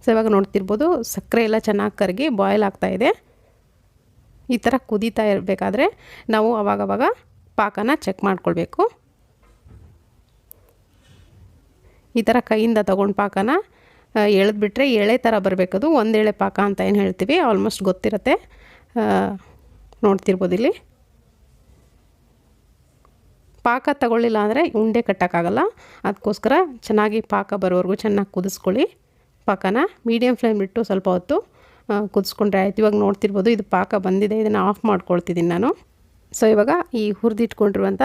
ಸೊ ಇವಾಗ ನೋಡ್ತಿರ್ಬೋದು ಸಕ್ಕರೆ ಎಲ್ಲ ಚೆನ್ನಾಗಿ ಕರಗಿ ಬಾಯ್ಲ್ ಆಗ್ತಾಯಿದೆ. ಈ ಥರ ಕುದೀತಾ ಇರಬೇಕಾದ್ರೆ ನಾವು ಅವಾಗವಾಗ ಪಾಕನ ಚೆಕ್ ಮಾಡ್ಕೊಳ್ಬೇಕು. ಈ ಥರ ಕೈಯಿಂದ ತೊಗೊಂಡು ಪಾಕನ ಎಳೆದ್ಬಿಟ್ರೆ ಎಳೆ ಥರ ಬರಬೇಕದು, ಒಂದೆಳೆ ಪಾಕ ಅಂತ ಏನು ಹೇಳ್ತೀವಿ, ಆಲ್ಮೋಸ್ಟ್ ಗೊತ್ತಿರುತ್ತೆ. ನೋಡ್ತಿರ್ಬೋದು ಇಲ್ಲಿ ಪಾಕ ತಗೊಳ್ಳಿಲ್ಲ ಅಂದರೆ ಉಂಡೆ ಕಟ್ಟೋಕ್ಕಾಗಲ್ಲ, ಅದಕ್ಕೋಸ್ಕರ ಚೆನ್ನಾಗಿ ಪಾಕ ಬರೋವರೆಗೂ ಚೆನ್ನಾಗಿ ಕುದಿಸ್ಕೊಳ್ಳಿ. ಪಾಕನ ಮೀಡಿಯಮ್ ಫ್ಲೇಮ್ ಇಟ್ಟು ಸ್ವಲ್ಪ ಹೊತ್ತು ಕುದಿಸ್ಕೊಂಡ್ರೆ ಆಯ್ತು. ಇವಾಗ ನೋಡ್ತಿರ್ಬೋದು ಇದು ಪಾಕ ಬಂದಿದೆ, ಇದನ್ನು ಆಫ್ ಮಾಡ್ಕೊಳ್ತಿದ್ದೀನಿ ನಾನು. ಸೊ ಇವಾಗ ಈ ಹುರಿದಿಟ್ಕೊಂಡಿರುವಂಥ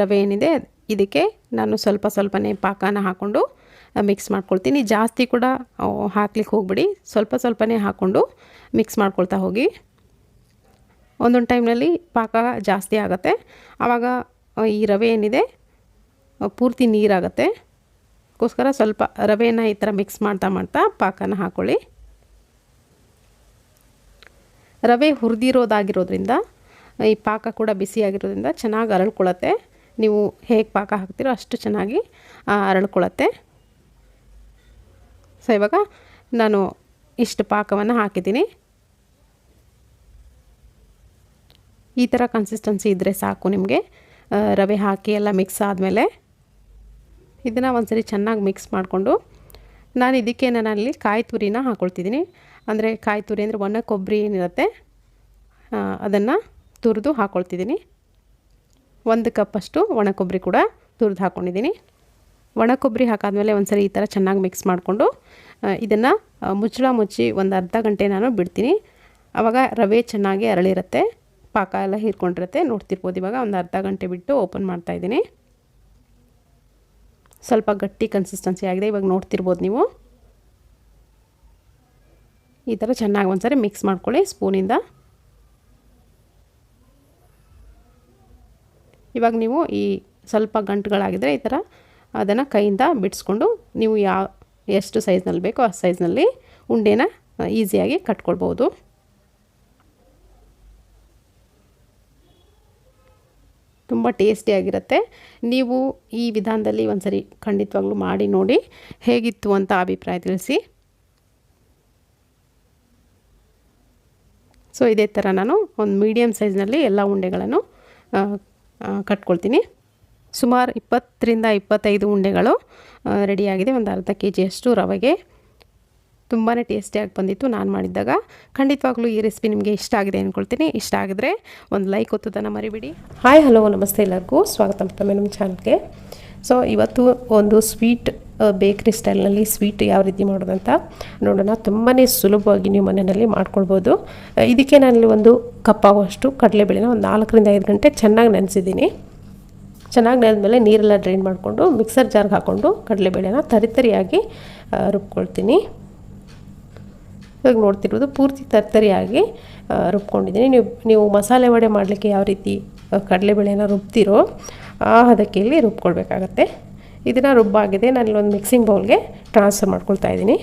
ರವೆ ಏನಿದೆ ಇದಕ್ಕೆ ನಾನು ಸ್ವಲ್ಪನೇ ಪಾಕನ ಹಾಕ್ಕೊಂಡು ಮಿಕ್ಸ್ ಮಾಡ್ಕೊಳ್ತೀನಿ. ಜಾಸ್ತಿ ಕೂಡ ಹಾಕ್ಲಿಕ್ಕೆ ಹೋಗ್ಬಿಡಿ, ಸ್ವಲ್ಪನೇ ಹಾಕ್ಕೊಂಡು ಮಿಕ್ಸ್ ಮಾಡ್ಕೊಳ್ತಾ ಹೋಗಿ. ಒಂದೊಂದು ಟೈಮ್ನಲ್ಲಿ ಪಾಕ ಜಾಸ್ತಿ ಆಗುತ್ತೆ, ಆವಾಗ ಈ ರವೆ ಏನಿದೆ ಪೂರ್ತಿ ನೀರಾಗುತ್ತೆ. ಅದಕ್ಕೋಸ್ಕರ ಸ್ವಲ್ಪ ರವೆನ ಈ ಥರ ಮಿಕ್ಸ್ ಮಾಡ್ತಾ ಪಾಕನ ಹಾಕ್ಕೊಳ್ಳಿ. ರವೆ ಹುರಿದಿರೋದಾಗಿರೋದ್ರಿಂದ ಈ ಪಾಕ ಕೂಡ ಬಿಸಿಯಾಗಿರೋದ್ರಿಂದ ಚೆನ್ನಾಗಿ ಅರಳ್ಕೊಳ್ಳುತ್ತೆ. ನೀವು ಹೇಗೆ ಪಾಕ ಹಾಕ್ತೀರೋ ಅಷ್ಟು ಚೆನ್ನಾಗಿ ಅರಳ್ಕೊಳ್ಳುತ್ತೆ. ಸೊ ಇವಾಗ ನಾನು ಇಷ್ಟು ಪಾಕವನ್ನು ಹಾಕಿದ್ದೀನಿ. ಈ ಥರ ಕನ್ಸಿಸ್ಟೆನ್ಸಿ ಇದ್ದರೆ ಸಾಕು ನಿಮಗೆ. ರವೆ ಹಾಕಿ ಎಲ್ಲ ಮಿಕ್ಸ್ ಆದಮೇಲೆ ಇದನ್ನು ಒಂದ್ಸರಿ ಚೆನ್ನಾಗಿ ಮಿಕ್ಸ್ ಮಾಡಿಕೊಂಡು ನಾನು ಇದಕ್ಕೆ ನಾನಲ್ಲಿ ಕಾಯಿ ತುರಿನ ಹಾಕ್ಕೊಳ್ತಿದ್ದೀನಿ. ಅಂದರೆ ಕಾಯಿ ತುರಿ ಅಂದರೆ ಒಣ ಕೊಬ್ಬರಿ ಏನಿರುತ್ತೆ ಅದನ್ನು ತುರಿದು ಹಾಕ್ಕೊಳ್ತಿದ್ದೀನಿ. 1 ಕಪ್ಪಷ್ಟು ಒಣ ಕೊಬ್ಬರಿ ಕೂಡ ತುರಿದು ಹಾಕ್ಕೊಂಡಿದ್ದೀನಿ. ಒಣ ಕೊಬ್ಬರಿ ಹಾಕಾದ್ಮೇಲೆ ಒಂದ್ಸರಿ ಈ ಥರ ಚೆನ್ನಾಗಿ ಮಿಕ್ಸ್ ಮಾಡಿಕೊಂಡು ಇದನ್ನು ಮುಚ್ಚಳ ಮುಚ್ಚಿ ಒಂದು ಅರ್ಧ ಗಂಟೆ ನಾನು ಬಿಡ್ತೀನಿ. ಆವಾಗ ರವೆ ಚೆನ್ನಾಗಿ ಅರಳಿರುತ್ತೆ, ಪಾಕ ಎಲ್ಲ ಹೀರ್ಕೊಂಡಿರುತ್ತೆ. ನೋಡ್ತಿರ್ಬೋದು ಇವಾಗ ಒಂದು ಅರ್ಧ ಗಂಟೆ ಬಿಟ್ಟು ಓಪನ್ ಮಾಡ್ತಾಯಿದ್ದೀನಿ. ಸ್ವಲ್ಪ ಗಟ್ಟಿ ಕನ್ಸಿಸ್ಟೆನ್ಸಿ ಆಗಿದೆ, ಇವಾಗ ನೋಡ್ತಿರ್ಬೋದು ನೀವು. ಈ ಥರ ಚೆನ್ನಾಗಿ ಒಂದ್ಸರಿ ಮಿಕ್ಸ್ ಮಾಡ್ಕೊಳ್ಳಿ ಸ್ಪೂನಿಂದ. ಇವಾಗ ನೀವು ಈ ಸ್ವಲ್ಪ ಗಂಟುಗಳಾಗಿದ್ದರೆ ಈ ಥರ ಅದನ್ನು ಕೈಯಿಂದ ಬಿಡಿಸ್ಕೊಂಡು ನೀವು ಎಷ್ಟು ಸೈಜ್ನಲ್ಲಿ ಬೇಕೋ ಆ ಸೈಜ್ನಲ್ಲಿ ಉಂಡೆನ ಈಸಿಯಾಗಿ ಕಟ್ಕೊಳ್ಬೋದು. ತುಂಬ ಟೇಸ್ಟಿಯಾಗಿರುತ್ತೆ. ನೀವು ಈ ವಿಧಾನದಲ್ಲಿ ಒಂದ್ಸರಿ ಖಂಡಿತವಾಗ್ಲೂ ಮಾಡಿ ನೋಡಿ, ಹೇಗಿತ್ತು ಅಂತ ಅಭಿಪ್ರಾಯ ತಿಳಿಸಿ. ಸೊ ಇದೇ ಥರ ನಾನು ಒಂದು ಮೀಡಿಯಮ್ ಸೈಜ್ನಲ್ಲಿ ಎಲ್ಲ ಉಂಡೆಗಳನ್ನು ಕಟ್ಕೊಳ್ತೀನಿ. ಸುಮಾರು 20 ರಿಂದ 25 ಉಂಡೆಗಳು ರೆಡಿಯಾಗಿದೆ. ಒಂದು ಅರ್ಧ kg ಅಷ್ಟು ರವೆಗೆ ತುಂಬಾ ಟೇಸ್ಟಿಯಾಗಿ ಬಂದಿತ್ತು ನಾನು ಮಾಡಿದ್ದಾಗ. ಖಂಡಿತವಾಗ್ಲೂ ಈ ರೆಸಿಪಿ ನಿಮಗೆ ಇಷ್ಟ ಆಗಿದೆ ಅಂದ್ಕೊಳ್ತೀನಿ. ಇಷ್ಟ ಆಗಿದ್ರೆ ಒಂದು ಲೈಕ್ ಒತ್ತೋದನ್ನು ಮರಿಬೇಡಿ. ಹಾಯ್ ಹಲೋ ನಮಸ್ತೆ ಎಲ್ಲರಿಗೂ ಸ್ವಾಗತ ಮತ್ತೊಮ್ಮೆ ನಮ್ಮ ಚಾನಲ್ಗೆ. ಸೊ ಇವತ್ತು ಒಂದು ಸ್ವೀಟ್ ಬೇಕ್ರಿ ಸ್ಟೈಲ್ನಲ್ಲಿ ಸ್ವೀಟ್ ಯಾವ ರೀತಿ ಮಾಡೋದಂತ ನೋಡೋಣ. ತುಂಬಾ ಸುಲಭವಾಗಿ ನೀವು ಮನೆಯಲ್ಲಿ ಮಾಡ್ಕೊಳ್ಬೋದು. ಇದಕ್ಕೆ ನಾನಲ್ಲಿ ಒಂದು ಕಪ್ ಆಗುವಷ್ಟು ಕಡಲೆಬೇಳೆನ ಒಂದು 4 ರಿಂದ 5 ಗಂಟೆ ಚೆನ್ನಾಗಿ ನೆನೆಸಿದ್ದೀನಿ. ಚೆನ್ನಾಗಿ ನೆನೆದ್ಮೇಲೆ ನೀರೆಲ್ಲ ಡ್ರೈನ್ ಮಾಡಿಕೊಂಡು ಮಿಕ್ಸರ್ ಜಾರ್ಗೆ ಹಾಕ್ಕೊಂಡು ಕಡಲೆಬೇಳೆನ ತರಿತರಿಯಾಗಿ ರುಬ್ಕೊಳ್ತೀನಿ. ಇವಾಗ ನೋಡ್ತಿರೋದು ಪೂರ್ತಿ ತರಿತರಿಯಾಗಿ ರುಬ್ಕೊಂಡಿದ್ದೀನಿ. ನೀವು ಮಸಾಲೆ ವಡೆ ಮಾಡಲಿಕ್ಕೆ ಯಾವ ರೀತಿ ಕಡಲೆಬೇಳೆನ ರುಬ್ತೀರೋ ಆ ಹದಕ್ಕೆಯಲ್ಲಿ ರುಬ್ಕೊಳ್ಬೇಕಾಗತ್ತೆ. ಇದನ್ನು ರುಬ್ಬಾಗಿದೆ. ನಾನಿಲ್ಲೊಂದು ಮಿಕ್ಸಿಂಗ್ ಬೌಲ್ಗೆ ಟ್ರಾನ್ಸ್ಫರ್ ಮಾಡ್ಕೊಳ್ತಾ ಇದ್ದೀನಿ.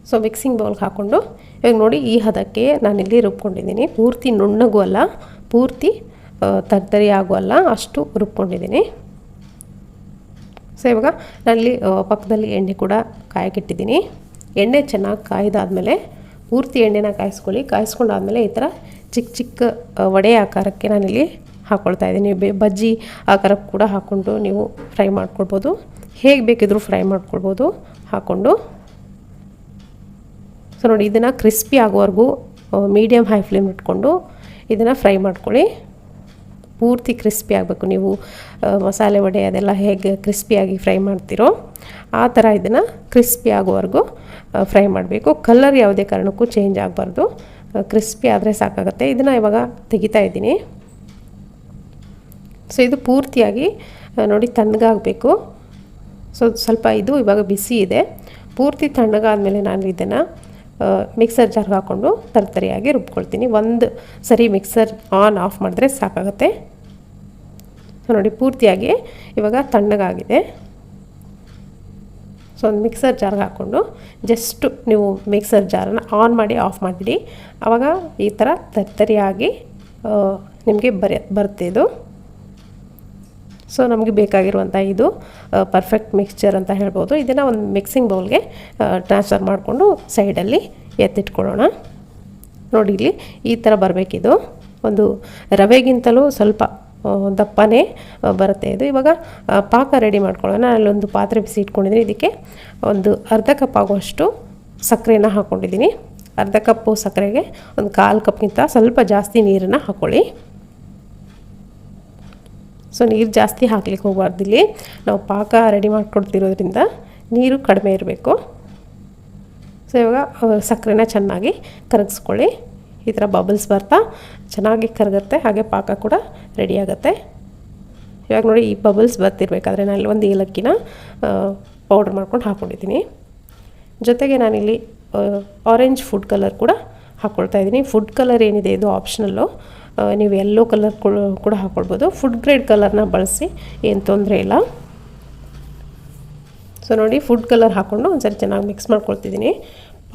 ಸೊ ಮಿಕ್ಸಿಂಗ್ ಬೌಲ್ಗೆ ಹಾಕ್ಕೊಂಡು ಇವಾಗ ನೋಡಿ ಈ ಹದಕ್ಕೆ ನಾನಿಲ್ಲಿ ರುಬ್ಕೊಂಡಿದ್ದೀನಿ. ಪೂರ್ತಿ ನುಣ್ಣಗೂ ಅಲ್ಲ, ಪೂರ್ತಿ ತರ್ತರಿ ಆಗುವಲ್ಲ, ಅಷ್ಟು ರುಬ್ಕೊಂಡಿದ್ದೀನಿ. ಸೊ ಇವಾಗ ನಾನಲ್ಲಿ ಪಕ್ಕದಲ್ಲಿ ಎಣ್ಣೆ ಕೂಡ ಕಾಯಕ್ಕಿಟ್ಟಿದ್ದೀನಿ. ಎಣ್ಣೆ ಚೆನ್ನಾಗಿ ಕಾಯ್ದಾದ್ಮೇಲೆ ಪೂರ್ತಿ ಎಣ್ಣೆನ ಕಾಯಿಸ್ಕೊಳ್ಳಿ. ಕಾಯಿಸ್ಕೊಂಡಾದ್ಮೇಲೆ ಈ ಥರ ಚಿಕ್ಕ ಚಿಕ್ಕ ವಡೆ ಆಕಾರಕ್ಕೆ ನಾನಿಲ್ಲಿ ಹಾಕ್ಕೊಳ್ತಾ ಇದ್ದೀನಿ. ಬಜ್ಜಿ ಆಕಾರಕ್ಕೆ ಕೂಡ ಹಾಕ್ಕೊಂಡು ನೀವು ಫ್ರೈ ಮಾಡ್ಕೊಳ್ಬೋದು, ಹೇಗೆ ಬೇಕಿದ್ರೂ ಫ್ರೈ ಮಾಡ್ಕೊಳ್ಬೋದು ಹಾಕ್ಕೊಂಡು. ಸೊ ನೋಡಿ ಇದನ್ನು ಕ್ರಿಸ್ಪಿ ಆಗೋವರೆಗೂ ಮೀಡಿಯಮ್ ಹೈ ಫ್ಲೇಮ್ ಇಟ್ಕೊಂಡು ಇದನ್ನು ಫ್ರೈ ಮಾಡ್ಕೊಳ್ಳಿ. ಪೂರ್ತಿ ಕ್ರಿಸ್ಪಿ ಆಗಬೇಕು. ನೀವು ಮಸಾಲೆ ವಡೆ ಅದೆಲ್ಲ ಹೇಗೆ ಕ್ರಿಸ್ಪಿಯಾಗಿ ಫ್ರೈ ಮಾಡ್ತೀರೋ ಆ ಥರ ಇದನ್ನು ಕ್ರಿಸ್ಪಿ ಆಗೋವರೆಗೂ ಫ್ರೈ ಮಾಡಬೇಕು. ಕಲರ್ ಯಾವುದೇ ಕಾರಣಕ್ಕೂ ಚೇಂಜ್ ಆಗಬಾರ್ದು, ಕ್ರಿಸ್ಪಿ ಆದರೆ ಸಾಕಾಗುತ್ತೆ. ಇದನ್ನು ಇವಾಗ ತೆಗಿತಾ ಇದ್ದೀನಿ. ಸೊ ಇದು ಪೂರ್ತಿಯಾಗಿ ನೋಡಿ ತಣ್ಣಗಾಗಬೇಕು. ಸೊ ಸ್ವಲ್ಪ ಇದು ಇವಾಗ ಬಿಸಿ ಇದೆ. ಪೂರ್ತಿ ತಣ್ಣಗಾದ್ಮೇಲೆ ನಾನು ಇದನ್ನು ಮಿಕ್ಸರ್ ಜಾರ್ಗೆ ಹಾಕ್ಕೊಂಡು ತರಿತರಿಯಾಗಿ ರುಬ್ಕೊಳ್ತೀನಿ. ಒಂದು ಸರಿ ಮಿಕ್ಸರ್ ಆನ್ ಆಫ್ ಮಾಡಿದ್ರೆ ಸಾಕಾಗುತ್ತೆ. ಸೊ ನೋಡಿ ಪೂರ್ತಿಯಾಗಿ ಇವಾಗ ತಣ್ಣಗಾಗಿದೆ. ಸೊ ಒಂದು ಮಿಕ್ಸರ್ ಜಾರ್ಗೆ ಹಾಕ್ಕೊಂಡು ಜಸ್ಟು ನೀವು ಮಿಕ್ಸರ್ ಜಾರನ್ನು ಆನ್ ಮಾಡಿ ಆಫ್ ಮಾಡಿಬಿಡಿ. ಆವಾಗ ಈ ಥರ ತರಿತರಿಯಾಗಿ ನಿಮಗೆ ಬರುತ್ತೆ ಇದು. ಸೊ ನಮಗೆ ಬೇಕಾಗಿರುವಂಥ ಇದು ಪರ್ಫೆಕ್ಟ್ ಮಿಕ್ಸ್ಚರ್ ಅಂತ ಹೇಳ್ಬೋದು. ಇದನ್ನು ಒಂದು ಮಿಕ್ಸಿಂಗ್ ಬೌಲ್ಗೆ ಟ್ರಾನ್ಸ್ಫರ್ ಮಾಡಿಕೊಂಡು ಸೈಡಲ್ಲಿ ಎತ್ತಿಟ್ಕೊಳ್ಳೋಣ. ನೋಡಿ ಇಲ್ಲಿ ಈ ಥರ ಬರಬೇಕಿದು. ಒಂದು ರವೆಗಿಂತಲೂ ಸ್ವಲ್ಪ ದಪ್ಪನೇ ಬರುತ್ತೆ ಇದು. ಇವಾಗ ಪಾಕ ರೆಡಿ ಮಾಡ್ಕೊಳ್ಳೋಣ. ಅಲ್ಲೊಂದು ಪಾತ್ರೆ ಬಿಸಿ ಇಟ್ಕೊಂಡಿದ್ದೀನಿ. ಇದಕ್ಕೆ ಒಂದು ಅರ್ಧ ಕಪ್ ಆಗುವಷ್ಟು ಸಕ್ಕರೆನ ಹಾಕ್ಕೊಂಡಿದ್ದೀನಿ. ಅರ್ಧ ಕಪ್ಪು ಸಕ್ಕರೆಗೆ ಒಂದು 1/4 ಕಪ್ಗಿಂತ ಸ್ವಲ್ಪ ಜಾಸ್ತಿ ನೀರನ್ನು ಹಾಕ್ಕೊಳ್ಳಿ. ಸೊ ನೀರು ಜಾಸ್ತಿ ಹಾಕ್ಲಿಕ್ಕೆ ಹೋಗಬಾರ್ದು. ಇಲ್ಲಿ ನಾವು ಪಾಕ ರೆಡಿ ಮಾಡ್ಕೊಡ್ತಿರೋದ್ರಿಂದ ನೀರು ಕಡಿಮೆ ಇರಬೇಕು. ಸೊ ಇವಾಗ ಸಕ್ಕರೆನ ಚೆನ್ನಾಗಿ ಕರಗಿಸ್ಕೊಳ್ಳಿ. ಈ ಥರ ಬಬಲ್ಸ್ ಬರ್ತಾ ಚೆನ್ನಾಗಿ ಕರಗುತ್ತೆ, ಹಾಗೆ ಪಾಕ ಕೂಡ ರೆಡಿ ಆಗುತ್ತೆ. ಇವಾಗ ನೋಡಿ ಈ ಬಬಲ್ಸ್ ಬರ್ತಿರ್ಬೇಕಾದ್ರೆ ನಾನಿಲ್ಲಿ ಒಂದು ಏಲಕ್ಕಿನ ಪೌಡ್ರ್ ಮಾಡ್ಕೊಂಡು ಹಾಕ್ಕೊಂಡಿದ್ದೀನಿ. ಜೊತೆಗೆ ನಾನಿಲ್ಲಿ ಆರೆಂಜ್ ಫುಡ್ ಕಲರ್ ಕೂಡ ಹಾಕ್ಕೊಳ್ತಾ ಇದ್ದೀನಿ. ಫುಡ್ ಕಲರ್ ಏನಿದೆ ಇದು ಆಪ್ಷನಲ್ಲು. ನೀವು ಯೆಲ್ಲೋ ಕಲರ್ ಕೂಡ ಹಾಕ್ಕೊಳ್ಬೋದು. ಫುಡ್ ಗ್ರೇಡ್ ಕಲರ್ನ ಬಳಸಿ, ಏನು ತೊಂದರೆ ಇಲ್ಲ. ಸೊ ನೋಡಿ ಫುಡ್ ಕಲರ್ ಹಾಕ್ಕೊಂಡು ಒಂದ್ಸರಿ ಚೆನ್ನಾಗಿ ಮಿಕ್ಸ್ ಮಾಡ್ಕೊಳ್ತಿದ್ದೀನಿ.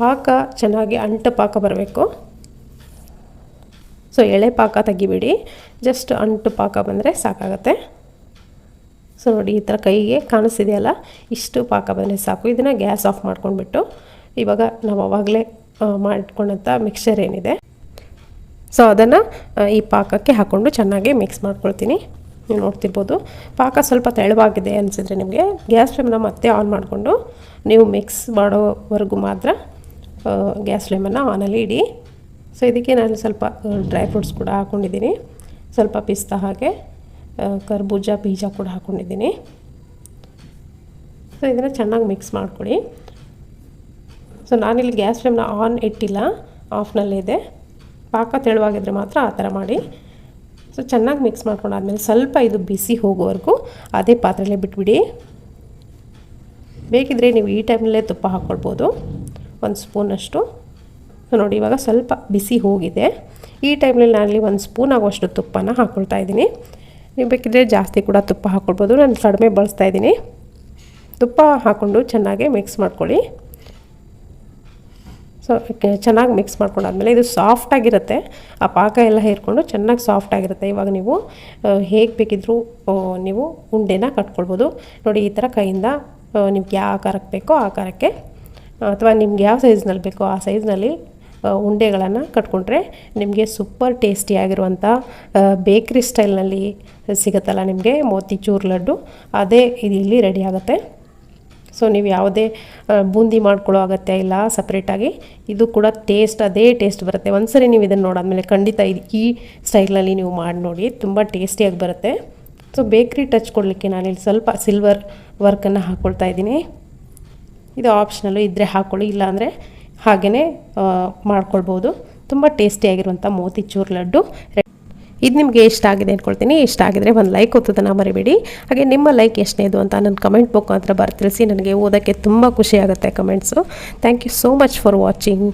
ಪಾಕ ಚೆನ್ನಾಗಿ ಅಂಟ ಪಾಕ ಬರಬೇಕು. ಸೊ ಎಳೆ ಪಾಕ ತೆಗಿಬೇಡಿ, ಜಸ್ಟ್ ಅಂಟು ಪಾಕ ಬಂದರೆ ಸಾಕಾಗತ್ತೆ. ಸೊ ನೋಡಿ ಈ ಥರ ಕೈಗೆ ಕಾಣಿಸ್ತಿದೆಯಲ್ಲ, ಇಷ್ಟು ಪಾಕ ಬಂದರೆ ಸಾಕು. ಇದನ್ನು ಗ್ಯಾಸ್ ಆಫ್ ಮಾಡ್ಕೊಂಡ್ಬಿಟ್ಟು ಇವಾಗ ನಾವು ಆವಾಗಲೇ ಮಾಡಿಟ್ಕೊಂಡಂಥ ಮಿಕ್ಸ್ಚರ್ ಏನಿದೆ ಸೊ ಅದನ್ನು ಈ ಪಾಕಕ್ಕೆ ಹಾಕ್ಕೊಂಡು ಚೆನ್ನಾಗಿ ಮಿಕ್ಸ್ ಮಾಡ್ಕೊಳ್ತೀನಿ. ನೀವು ನೋಡ್ತಿರ್ಬೋದು ಪಾಕ ಸ್ವಲ್ಪ ತೆಳುವಾಗಿದೆ ಅನಿಸಿದ್ರೆ ನಿಮಗೆ ಗ್ಯಾಸ್ ಫ್ಲೇಮನ್ನ ಮತ್ತೆ ಆನ್ ಮಾಡಿಕೊಂಡು ನೀವು ಮಿಕ್ಸ್ ಮಾಡೋವರೆಗೂ ಮಾತ್ರ ಗ್ಯಾಸ್ ಫ್ಲೇಮನ್ನು ಆನಲ್ಲಿ ಇಡಿ. ಸೊ ಇದಕ್ಕೆ ನಾನು ಸ್ವಲ್ಪ ಡ್ರೈ ಫ್ರೂಟ್ಸ್ ಕೂಡ ಹಾಕ್ಕೊಂಡಿದ್ದೀನಿ. ಸ್ವಲ್ಪ ಪಿಸ್ತಾ ಹಾಗೆ ಕರ್ಬೂಜ ಬೀಜ ಕೂಡ ಹಾಕ್ಕೊಂಡಿದ್ದೀನಿ. ಸೊ ಇದನ್ನು ಚೆನ್ನಾಗಿ ಮಿಕ್ಸ್ ಮಾಡ್ಕೊಳ್ಳಿ. ಸೊ ನಾನಿಲ್ಲಿ ಗ್ಯಾಸ್ ಫ್ಲೇಮ್ನ ಆನ್ ಇಟ್ಟಿಲ್ಲ, ಆಫ್ನಲ್ಲಿದೆ. ಪಾಕ ತೆಳುವಾಗಿದ್ದರೆ ಮಾತ್ರ ಆ ಥರ ಮಾಡಿ. ಸೊ ಚೆನ್ನಾಗಿ ಮಿಕ್ಸ್ ಮಾಡ್ಕೊಂಡಾದ್ಮೇಲೆ ಸ್ವಲ್ಪ ಇದು ಬಿಸಿ ಹೋಗೋವರೆಗೂ ಅದೇ ಪಾತ್ರೆಯಲ್ಲೇ ಬಿಟ್ಬಿಡಿ. ಬೇಕಿದ್ದರೆ ನೀವು ಈ ಟೈಮ್ನಲ್ಲೇ ತುಪ್ಪ ಹಾಕ್ಕೊಳ್ಬೋದು, 1 ಸ್ಪೂನಷ್ಟು. ಸೊ ನೋಡಿ ಇವಾಗ ಸ್ವಲ್ಪ ಬಿಸಿ ಹೋಗಿದೆ. ಈ ಟೈಮ್ನಲ್ಲಿ ನಾನಲ್ಲಿ 1 ಸ್ಪೂನ್ ಆಗುವಷ್ಟು ತುಪ್ಪನ ಹಾಕ್ಕೊಳ್ತಾ ಇದ್ದೀನಿ. ನೀವು ಬೇಕಿದ್ದರೆ ಜಾಸ್ತಿ ಕೂಡ ತುಪ್ಪ ಹಾಕ್ಕೊಳ್ಬೋದು. ನಾನು ಕಡಿಮೆ ಬಳಸ್ತಾ ಇದ್ದೀನಿ. ತುಪ್ಪ ಹಾಕ್ಕೊಂಡು ಚೆನ್ನಾಗಿ ಮಿಕ್ಸ್ ಮಾಡ್ಕೊಳ್ಳಿ. ಸೊ ಚೆನ್ನಾಗಿ ಮಿಕ್ಸ್ ಮಾಡ್ಕೊಂಡಾದ್ಮೇಲೆ ಇದು ಸಾಫ್ಟಾಗಿರುತ್ತೆ. ಆ ಪಾಕ ಎಲ್ಲ ಹೇರ್ಕೊಂಡು ಚೆನ್ನಾಗಿ ಸಾಫ್ಟಾಗಿರುತ್ತೆ. ಇವಾಗ ನೀವು ಹೇಗೆ ಬೇಕಿದ್ರೂ ನೀವು ಉಂಡೆನ ಕಟ್ಕೊಳ್ಬೋದು. ನೋಡಿ ಈ ಥರ ಕೈಯಿಂದ ನಿಮ್ಗೆ ಯಾವ ಆಕಾರಕ್ಕೆ ಬೇಕೋ ಆ ಆಕಾರಕ್ಕೆ, ಅಥವಾ ನಿಮ್ಗೆ ಯಾವ ಸೈಜ್ನಲ್ಲಿ ಬೇಕೋ ಆ ಸೈಜ್ನಲ್ಲಿ ಉಂಡೆಗಳನ್ನು ಕಟ್ಕೊಂಡ್ರೆ ನಿಮಗೆ ಸೂಪರ್ ಟೇಸ್ಟಿಯಾಗಿರುವಂಥ ಬೇಕ್ರಿ ಸ್ಟೈಲ್ನಲ್ಲಿ ಸಿಗುತ್ತಲ್ಲ ನಿಮಗೆ ಮೋತಿಚೂರ್ ಲಡ್ಡು, ಅದೇ ಇದು ಇಲ್ಲಿ ರೆಡಿ ಆಗುತ್ತೆ. ಸೊ ನೀವು ಯಾವುದೇ ಬೂಂದಿ ಮಾಡ್ಕೊಳ್ಳೋ ಅಗತ್ಯ ಇಲ್ಲ ಸಪ್ರೇಟಾಗಿ. ಇದು ಕೂಡ ಅದೇ ಟೇಸ್ಟ್ ಬರುತ್ತೆ. ಒಂದ್ಸರಿ ನೀವು ಇದನ್ನು ನೋಡಾದ್ಮೇಲೆ ಖಂಡಿತ ಈ ಸ್ಟೈಲಲ್ಲಿ ನೀವು ಮಾಡಿ ನೋಡಿ, ತುಂಬ ಟೇಸ್ಟಿಯಾಗಿ ಬರುತ್ತೆ. ಸೊ ಬೇಕ್ರಿ ಟಚ್ ಕೊಡಲಿಕ್ಕೆ ನಾನಿಲ್ಲಿ ಸ್ವಲ್ಪ ಸಿಲ್ವರ್ ವರ್ಕನ್ನು ಹಾಕ್ಕೊಳ್ತಾ ಇದ್ದೀನಿ. ಇದು ಆಪ್ಷನಲ್ಲು, ಇದ್ದರೆ ಹಾಕ್ಕೊಳ್ಳಿ, ಇಲ್ಲಾಂದರೆ ಹಾಗೆಯೇ ಮಾಡ್ಕೊಳ್ಬೋದು. ತುಂಬ ಟೇಸ್ಟಿಯಾಗಿರುವಂಥ ಮೋತಿಚೂರ್ ಲಡ್ಡು. ಇದು ನಿಮಗೆ ಇಷ್ಟ ಆಗಿದೆ ಅಂದ್ಕೊಳ್ತೀನಿ. ಇಷ್ಟ ಆಗಿದರೆ ಒಂದು ಲೈಕ್ ಒತ್ತೋದನ್ನು ಮರಿಬೇಡಿ. ಹಾಗೆ ನಿಮ್ಮ ಲೈಕ್ ಎಷ್ಟನೇದು ಅಂತ ನನ್ನ ಕಮೆಂಟ್ ಮುಖಾಂತರ ತಿಳಿಸಿ. ನನಗೆ ಓದೋಕ್ಕೆ ತುಂಬ ಖುಷಿ ಆಗುತ್ತೆ comments. Thank you so much for watching.